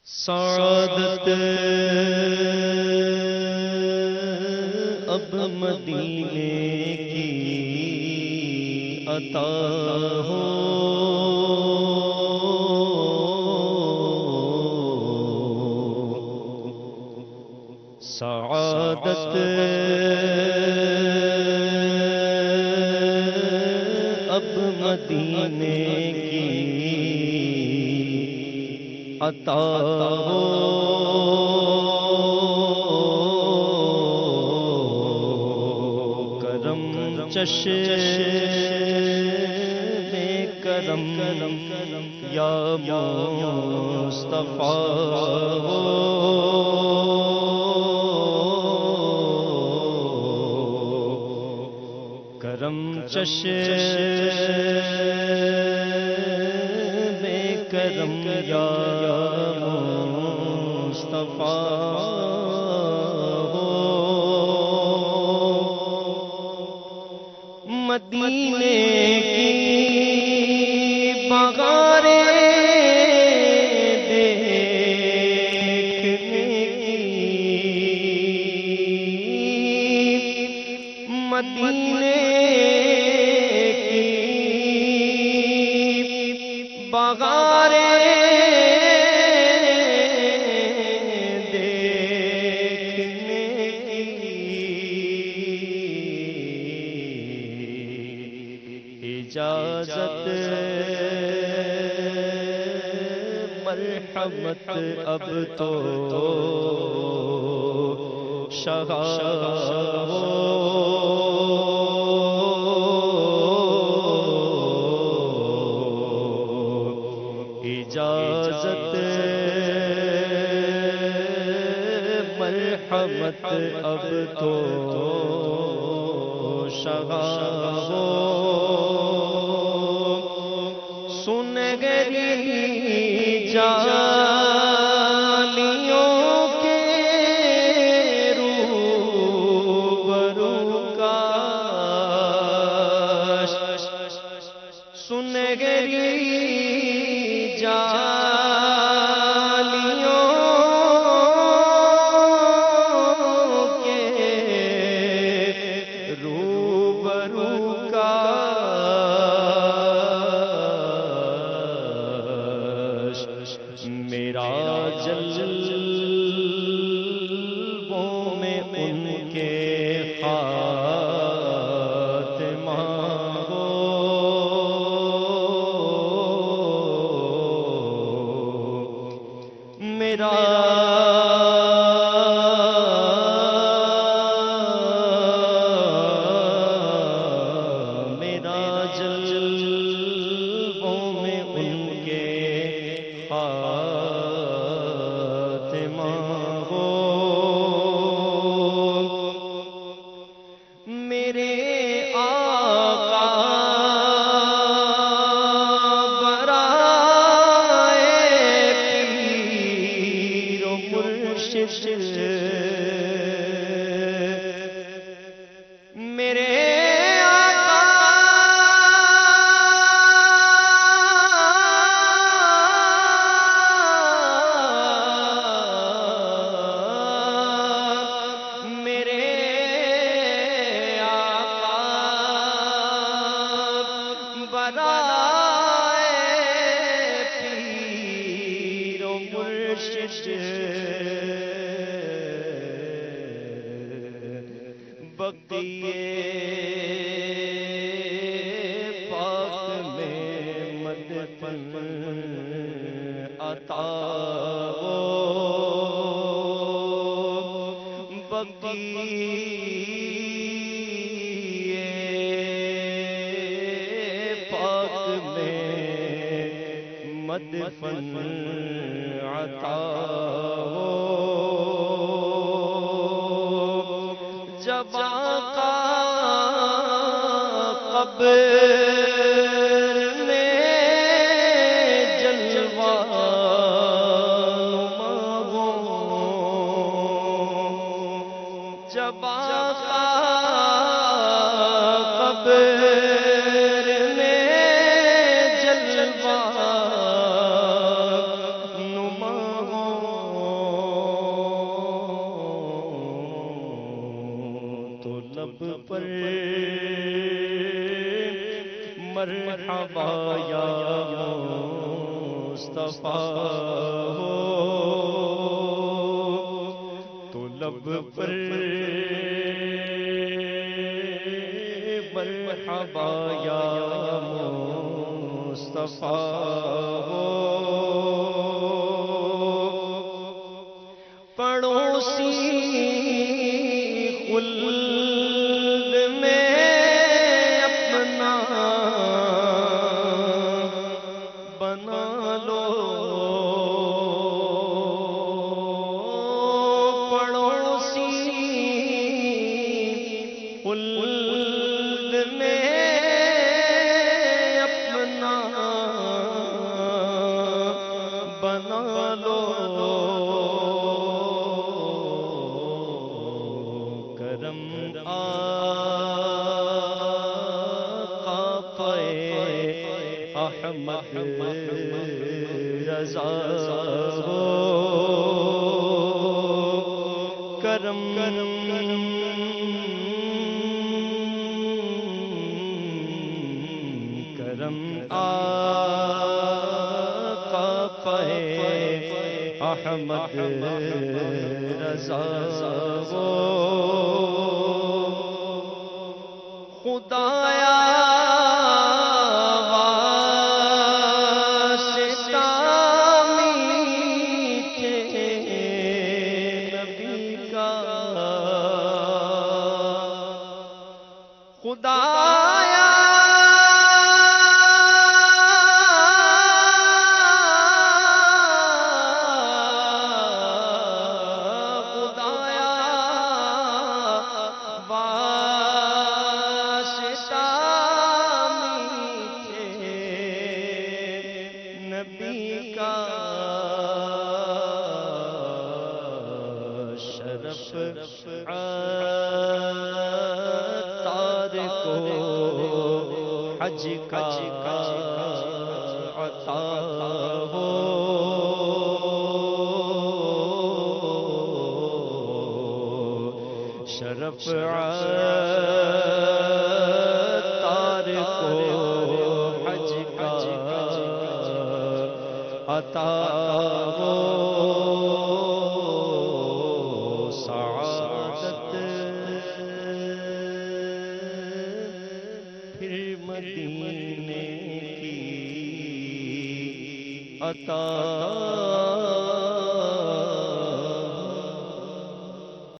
سعادت اب مدینے کی عطا ہو، سعادت اب مدینے کی عطا ہو، کرم چشم کرم یا مصطفیٰ ہو، کرم چشم کرم یا مصطفیٰ ہو، مدینے کی بہاریں دیکھنے کی، مدینے کی بہاریں دیکھنے کی، اجازت مرحمت اب تو شاہ ہو، اجازت مرحمت اب تو شاہ ہو، سنہری جالیوں کے روبرو کاش، سنہری جالیوں کے روبرو کاش، میرا جلووں میں ان کے خاتمہ ہو، میرا جلووں میں ان کے خاتمہ ہو، میرے آقا میرے آقا میرے آقا برائے پیر و مرشد، بقیے پاک میں مدفن عطا ہو، بقیے پاک میں مدفن عطا ہو، جب آقا قبر میں جلوہ نما ہوں، جب آقا قبر میں جلوہ نما ہوں، پر مرحبا یا مصطفیٰ ہو تو لب پر مرحبا یا مصطفیٰ ہو پڑوسی خلد میں اپنا بنا لو پڑوسی خلد میں اپنا بنا لو کرم آقا احمد رضا ہو کرم کرم آقا احمد رضا ہو خدایا واسطہ میٹھے نبی کا خدایا شرف عطار کو حج کا عطا ہو شرف عطار کو حج کا عطا ہو